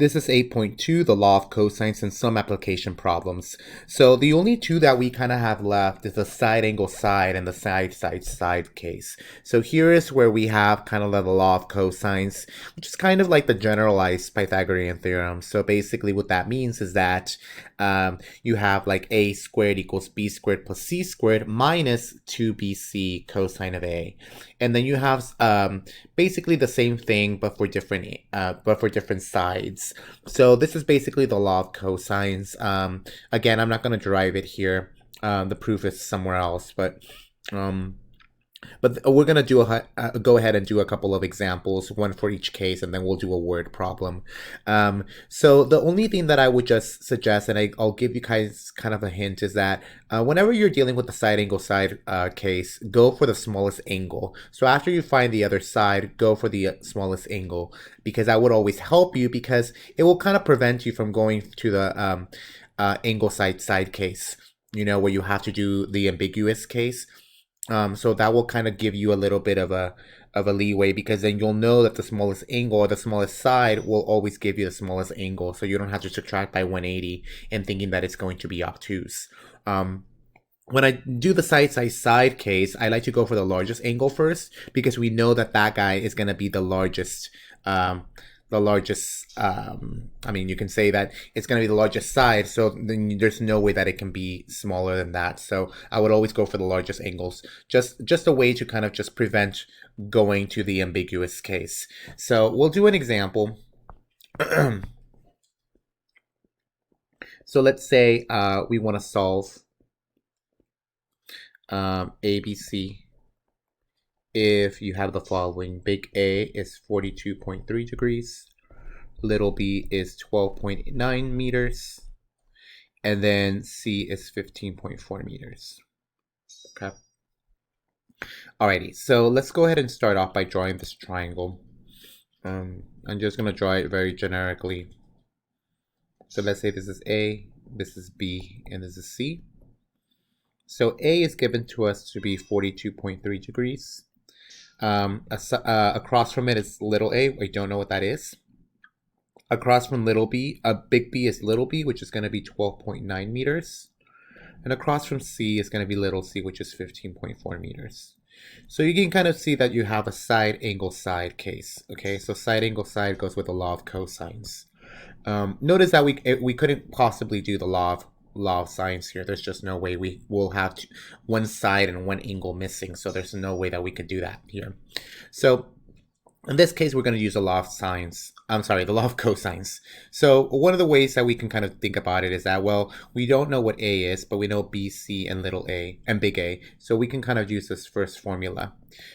This is 8.2, the law of cosines and some application problems. So the only two that we kind of have left is the side angle side and the side case. So here is where we have kind of the law of cosines, which is kind of like the generalized Pythagorean theorem. So basically what that means is that you have like a squared equals b squared plus c squared minus 2bc cosine of a. And then you have basically the same thing but for different sides. So this is basically the law of cosines. Again, I'm not going to derive it here. The proof is somewhere else, but we're going to go ahead and do a couple of examples, one for each case, and then we'll do a word problem. So the only thing that I would just suggest, and I'll give you guys kind of a hint, is that whenever you're dealing with the side angle side case, go for the smallest angle. So after you find the other side, go for the smallest angle, because that would always help you, because it will kind of prevent you from going to the angle side case, where you have to do the ambiguous case. So that will kind of give you a little bit of a leeway, because then you'll know that the smallest angle or the smallest side will always give you the smallest angle, so you don't have to subtract by 180 and thinking that it's going to be obtuse. When I do the side case, I like to go for the largest angle first, because we know that that guy is going to be the largest. I mean, you can say that it's going to be the largest side, so then there's no way that it can be smaller than that. So I would always go for the largest angles, just a way to kind of just prevent going to the ambiguous case. So we'll do an example. So let's say we want to solve ABC if you have the following. Big A is 42.3 degrees, little b is 12.9 meters, and then C is 15.4 meters. Okay. Alrighty, so let's go ahead and start off by drawing this triangle. I'm just going to draw it very generically. So let's say this is A, this is B, and this is C. So A is given to us to be 42.3 degrees. Across from it is little a. I don't know what that is. Across from little b, big B is little b, which is going to be 12.9 meters. And across from C is going to be little c, which is 15.4 meters. So you can kind of see that you have a side angle side case. Okay, so side angle side goes with the law of cosines. Notice that we couldn't possibly do the law of sines here. There's just no way. We will have one side and one angle missing, so there's no way that we could do that here. So in this case, we're going to use the law of sines. The law of cosines. So one of the ways that we can kind of think about it is that, well, we don't know what A is, but we know B, C, and little a, and big A. So we can kind of use this first formula.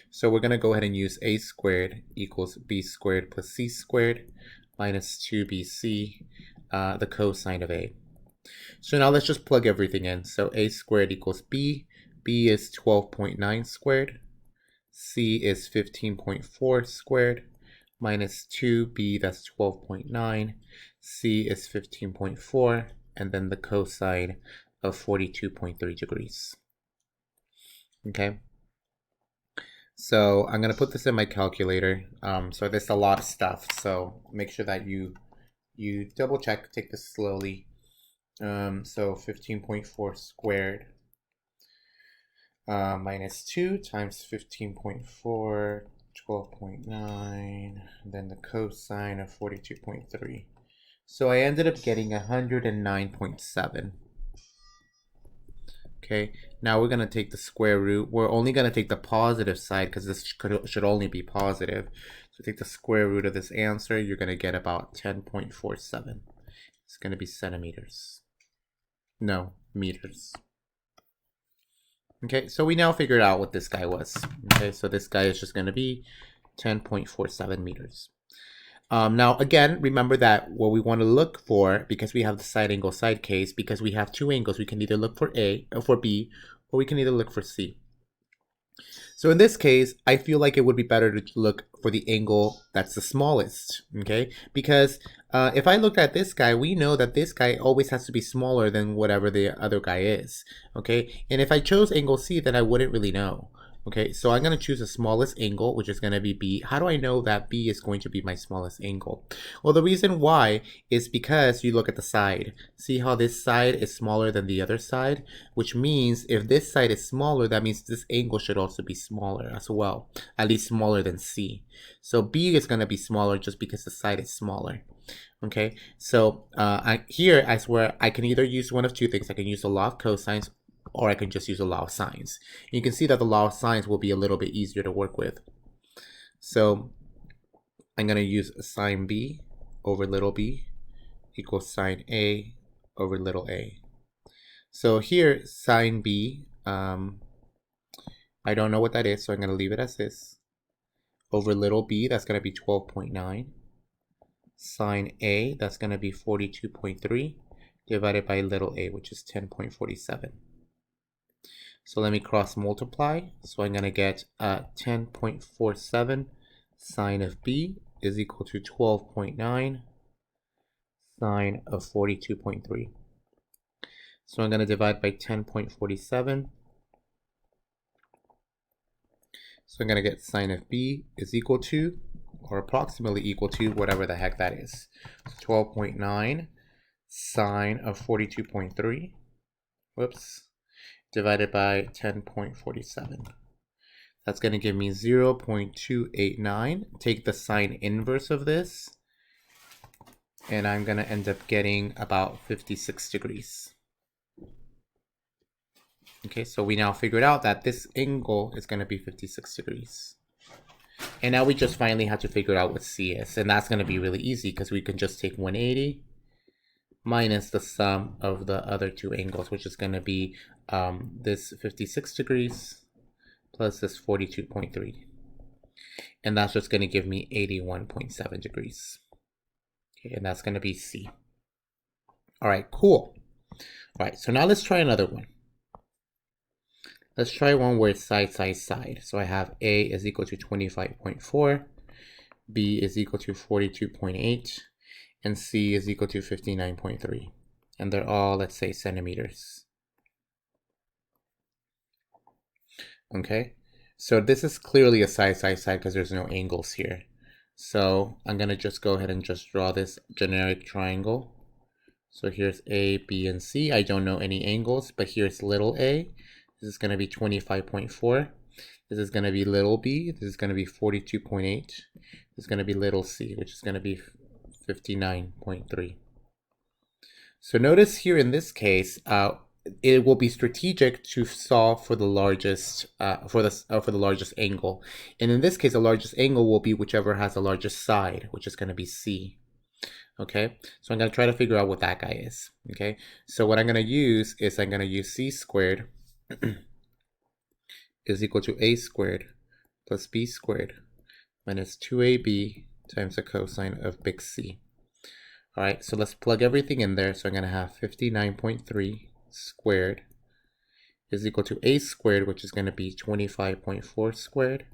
So we're going to go ahead and use A squared equals B squared plus C squared minus 2BC, the cosine of A. So now let's just plug everything in. So A squared equals B. B is 12.9 squared. C is 15.4 squared. Minus 2B, that's 12.9. C is 15.4. And then the cosine of 42.3 degrees. Okay. So I'm going to put this in my calculator. So there's a lot of stuff. So make sure that you double check, take this slowly. So 15.4 squared minus 2 times 15.4, 12.9, then the cosine of 42.3. So I ended up getting 109.7. Okay, now we're going to take the square root. We're only going to take the positive side because this should only be positive. So take the square root of this answer. You're going to get about 10.47. It's going to be centimeters. No, meters. Okay, so we now figured out what this guy was. Okay, so this guy is just going to be 10.47 meters. Now, again, remember that what we want to look for, because we have the side angle side case, because we have two angles, we can either look for A or for B, or we can either look for C. So in this case, I feel like it would be better to look for the angle that's the smallest, okay? Because if I look at this guy, we know that this guy always has to be smaller than whatever the other guy is, okay? And if I chose angle C, then I wouldn't really know. Okay, so I'm going to choose the smallest angle, which is going to be B. How do I know that B is going to be my smallest angle? Well, the reason why is because you look at the side. See how this side is smaller than the other side? Which means if this side is smaller, that means this angle should also be smaller as well. At least smaller than C. So B is going to be smaller just because the side is smaller. Okay, so here I swear I can either use one of two things. I can use the law of cosines, or I can just use the law of sines. You can see that the law of sines will be a little bit easier to work with. So I'm going to use sine B over little b equals sine A over little a. So here, sine B, I don't know what that is, so I'm going to leave it as this. Over little b, that's going to be 12.9. Sine A, that's going to be 42.3 divided by little a, which is 10.47. So let me cross multiply. So I'm going to get 10.47 sine of B is equal to 12.9 sine of 42.3. So I'm going to divide by 10.47. So I'm going to get sine of B is equal to, or approximately equal to, whatever the heck that is. 12.9 sine of 42.3. Whoops. Divided by 10.47. That's going to give me 0.289. Take the sine inverse of this, and I'm going to end up getting about 56 degrees. Okay, so we now figured out that this angle is going to be 56 degrees. And now we just finally have to figure out what C is. And that's going to be really easy because we can just take 180 minus the sum of the other two angles, which is going to be this 56 degrees plus this 42.3. And that's just going to give me 81.7 degrees. Okay, and that's going to be C. All right, cool. All right, so now let's try another one. Let's try one where it's side, side, side. So I have A is equal to 25.4, B is equal to 42.8, and C is equal to 59.3. And they're all, let's say, centimeters. Okay, so this is clearly a side, side, side because there's no angles here. So I'm going to just go ahead and just draw this generic triangle. So here's A, B, and C. I don't know any angles, but here's little a. This is going to be 25.4. This is going to be little b. This is going to be 42.8. This is going to be little c, which is going to be 59.3. So notice here in this case, it will be strategic to solve for the largest for the largest angle, and in this case, the largest angle will be whichever has the largest side, which is going to be C. Okay, so I'm going to try to figure out what that guy is. Okay, so what I'm going to use is I'm going to use C squared is equal to A squared plus B squared minus 2AB times the cosine of big C. All right, so let's plug everything in there. So I'm going to have 59.3 squared is equal to A squared, which is going to be 25.4 squared,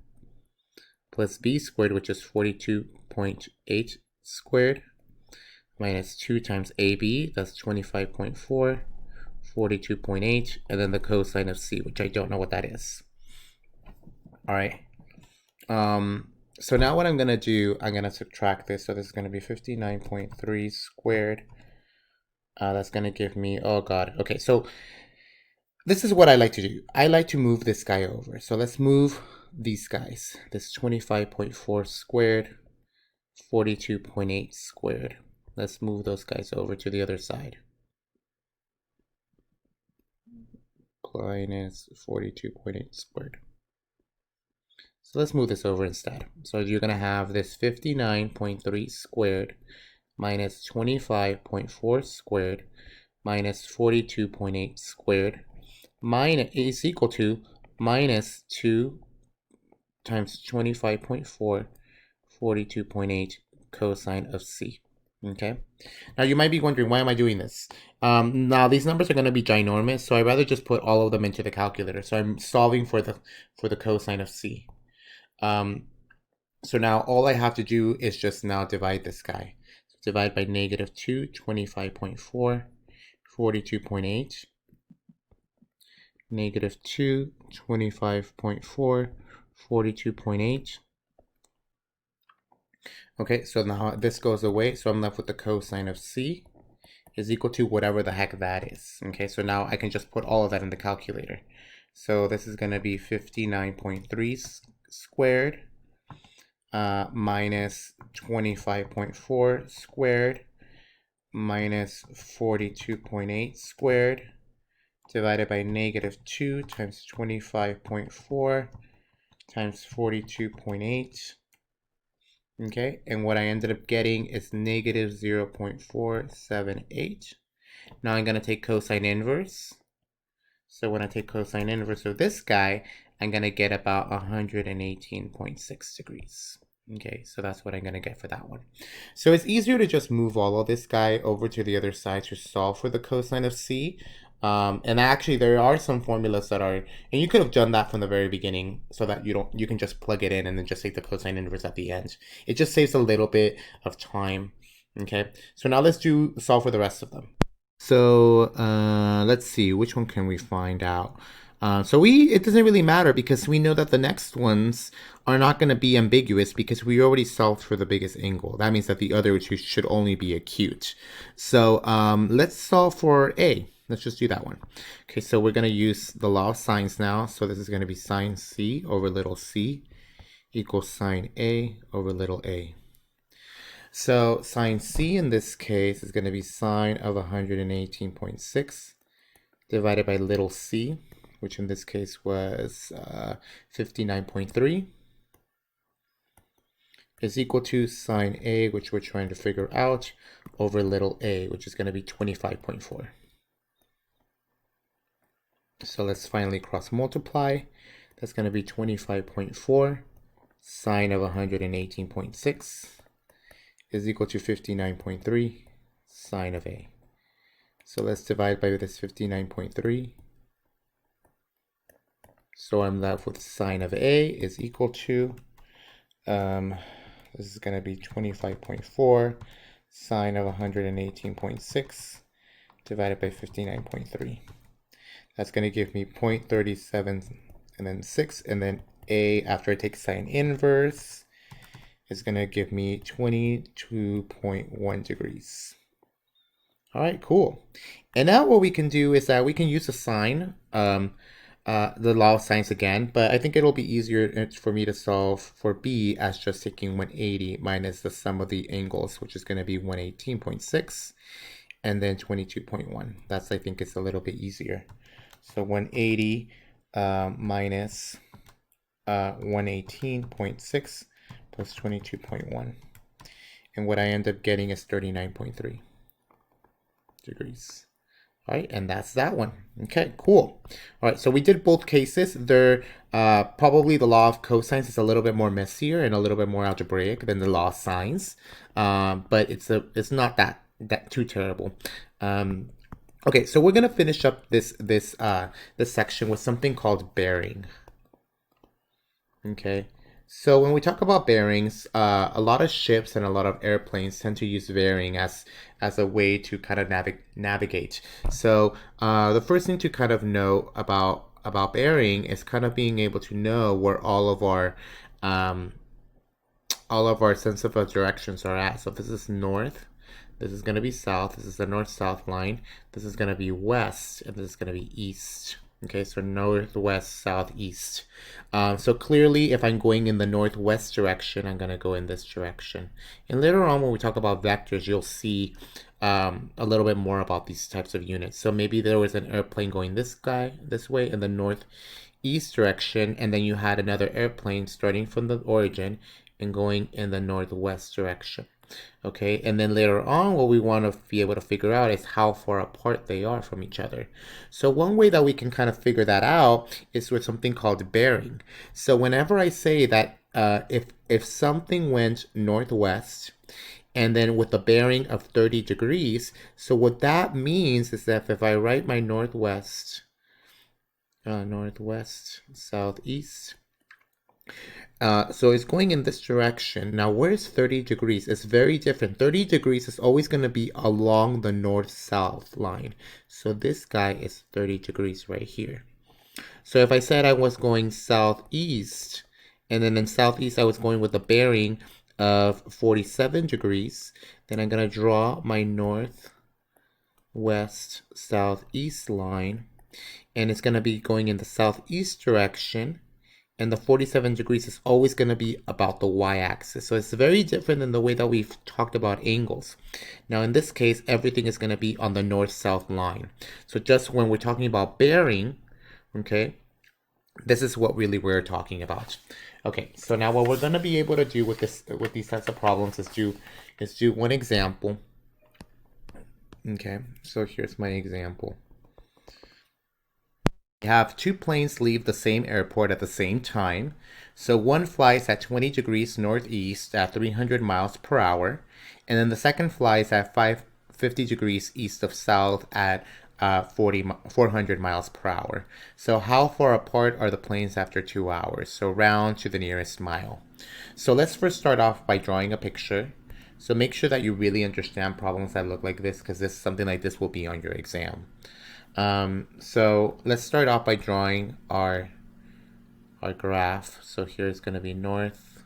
plus B squared, which is 42.8 squared, minus 2 times AB, that's 25.4, 42.8, and then the cosine of C, which I don't know what that is. All right. So now what I'm going to do, I'm going to subtract this. So this is going to be 59.3 squared. That's going to give me, oh God. Okay, so this is what I like to do. I like to move this guy over. So let's move these guys. This 25.4 squared, 42.8 squared. Let's move those guys over to the other side. Minus 42.8 squared. So let's move this over instead. So you're going to have this 59.3 squared minus 25.4 squared minus 42.8 squared minus is equal to minus 2 times 25.4, 42.8 cosine of C. Okay. Now you might be wondering, why am I doing this? Now these numbers are going to be ginormous, so I'd rather just put all of them into the calculator. So I'm solving for the cosine of C. So now all I have to do is just now divide this guy. So divide by negative 2, 25.4, 42.8, -2, 25.4, 42.8. Okay, so now this goes away, so I'm left with the cosine of C is equal to whatever the heck that is. Okay, so now I can just put all of that in the calculator. So this is going to be 59.3 squared minus 25.4 squared minus 42.8 squared divided by -2 times 25.4 times 42.8. Okay, and what I ended up getting is -0.478. Now I'm going to take cosine inverse. So when I take cosine inverse of this guy, I'm going to get about 118.6 degrees. Okay, so that's what I'm going to get for that one. So it's easier to just move all of this guy over to the other side to solve for the cosine of C. And actually there are some formulas that are, and you could have done that from the very beginning so that you can just plug it in and then just take the cosine inverse at the end. It just saves a little bit of time. Okay, so now let's solve for the rest of them. So let's see, which one can we find out? It doesn't really matter because we know that the next ones are not going to be ambiguous because we already solved for the biggest angle. That means that the other two should only be acute. So let's solve for A. Let's just do that one. Okay, so we're going to use the law of sines now. So this is going to be sine C over little c equals sine A over little a. So sine C in this case is going to be sine of 118.6 divided by little c, which in this case was 59.3, is equal to sine A, which we're trying to figure out, over little a, which is going to be 25.4. So let's finally cross multiply. That's going to be 25.4 sine of 118.6 is equal to 59.3 sine of A. So let's divide by this 59.3. So I'm left with sine of A is equal to, this is going to be 25.4 sine of 118.6 divided by 59.3. That's going to give me 0.37 and then 6, and then A, after I take sine inverse, is going to give me 22.1 degrees. All right, cool. And now what we can do is that we can use the sine, the law of sines again, but I think it'll be easier for me to solve for B as just taking 180 minus the sum of the angles, which is going to be 118.6 and then 22.1. That's, I think, it's a little bit easier. So 180 minus 118.6 plus 22.1. And what I end up getting is 39.3 degrees. All right, and that's that one. Okay, cool. All right, so we did both cases. They're probably the law of cosines is a little bit more messier and a little bit more algebraic than the law of sines, but it's not that too terrible. Okay, so we're gonna finish up this section with something called bearing. Okay, so when we talk about bearings, a lot of ships and a lot of airplanes tend to use bearing as a way to kind of navigate. So the first thing to kind of know about bearing is kind of being able to know where all of our sense of directions are at. So if this is north, this is going to be south. This is the north-south line. This is going to be west, and this is going to be east. Okay, so northwest, southeast. So clearly, if I'm going in the northwest direction, I'm going to go in this direction. And later on, when we talk about vectors, you'll see a little bit more about these types of units. So maybe there was an airplane going this way in the northeast direction, and then you had another airplane starting from the origin and going in the northwest direction. Okay, and then later on, what we want to be able to figure out is how far apart they are from each other. So one way that we can kind of figure that out is with something called bearing. So whenever I say that if something went northwest and then with a bearing of 30 degrees, so what that means is that if I write my northwest, southeast, so it's going in this direction. Now, where's 30 degrees? It's very different. 30 degrees is always going to be along the north-south line. So this guy is 30 degrees right here. So if I said I was going southeast, and then in southeast I was going with a bearing of 47 degrees, then I'm going to draw my northwest southeast line, and it's going to be going in the southeast direction, and the 47 degrees is always going to be about the y-axis. So it's very different than the way that we've talked about angles. Now in this case, everything is going to be on the north-south line. So just when we're talking about bearing, okay, this is what really we're talking about. Okay, so now what we're going to be able to do with these types of problems is do one example. Okay, so here's my example. We have two planes leave the same airport at the same time. So one flies at 20 degrees northeast at 300 miles per hour, and then the second flies at 50 degrees east of south at 400 miles per hour. So how far apart are the planes after 2 hours? So round to the nearest mile. So let's first start off by drawing a picture. So make sure that you really understand problems that look like this, because something like this will be on your exam. So let's start off by drawing our graph. So here's going to be north,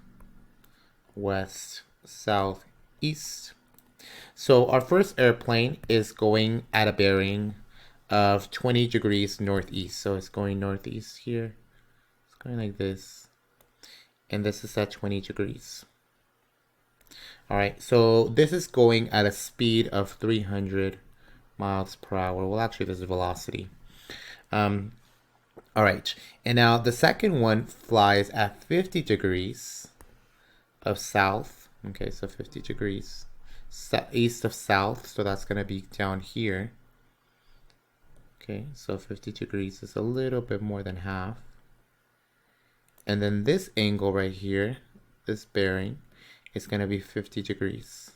west, south, east. So our first airplane is going at a bearing of 20 degrees northeast. So it's going northeast here. It's going like this. And this is at 20 degrees. All right, so this is going at a speed of 300 miles per hour. Well, actually, this is velocity. All right, and now the second one flies at 50 degrees of south. Okay, so 50 degrees east of south, so that's going to be down here. Okay, so 50 degrees is a little bit more than half. And then this angle right here, this bearing, is going to be 50 degrees.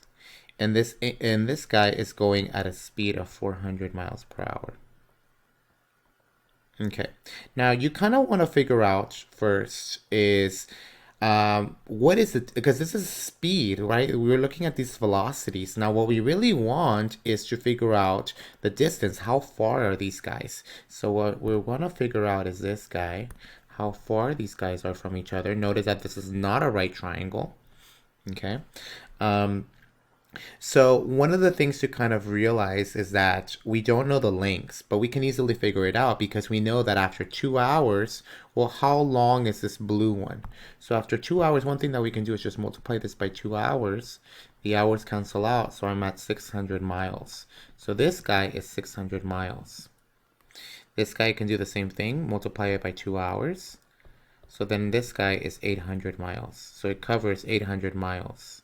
And this guy is going at a speed of 400 miles per hour. Okay, now you kind of want to figure out first is what is it, because this is speed, right? We're looking at these velocities. Now what we really want is to figure out the distance. How far are these guys? So what we want to figure out is this guy, how far these guys are from each other. Notice that this is not a right triangle. Okay. So one of the things to kind of realize is that we don't know the lengths, but we can easily figure it out because we know that after 2 hours, well, how long is this blue one? So after 2 hours, one thing that we can do is just multiply this by 2 hours. The hours cancel out, so I'm at 600 miles. So this guy is 600 miles. This guy can do the same thing, multiply it by 2 hours. So then this guy is 800 miles. So it covers 800 miles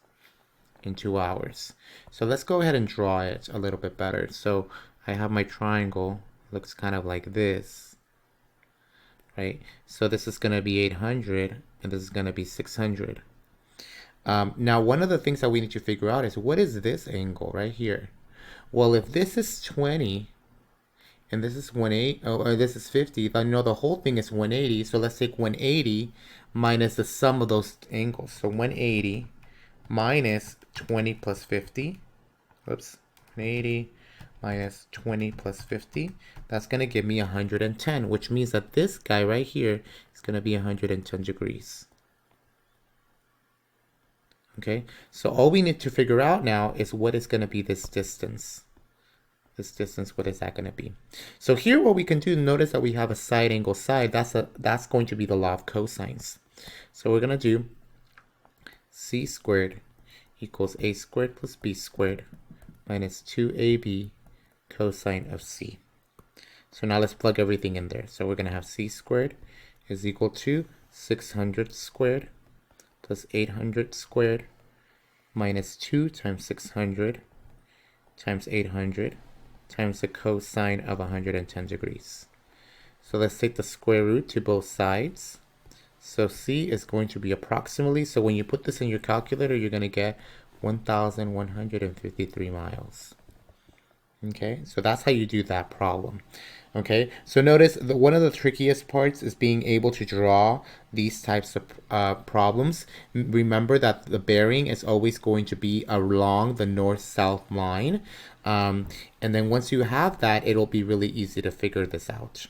in 2 hours. So let's go ahead and draw it a little bit better. So I have my triangle, looks kind of like this, right? So this is going to be 800 and this is going to be 600. Now one of the things that we need to figure out is what is this angle right here? Well, if this is 20 and this is 180, or this is 50, if I know the whole thing is 180, so let's take 180 minus the sum of those angles. So 180 minus 20 plus 50, whoops, 180 minus 20 plus 50, that's going to give me 110, which means that this guy right here is going to be 110 degrees. Okay, so all we need to figure out now is what is going to be this distance. This distance, what is that going to be? So here what we can do, notice that we have a side angle side. That's going to be the law of cosines. So we're going to do c squared equals a squared plus b squared minus 2ab cosine of c. So now let's plug everything in there. So we're going to have c squared is equal to 600 squared plus 800 squared minus 2 times 600 times 800 times the cosine of 110 degrees. So let's take the square root to both sides. So c is going to be approximately, so when you put this in your calculator, you're going to get 1,153 miles. Okay, so that's how you do that problem. Okay, so notice one of the trickiest parts is being able to draw these types of problems. Remember that the bearing is always going to be along the north-south line. And then once you have that, it'll be really easy to figure this out.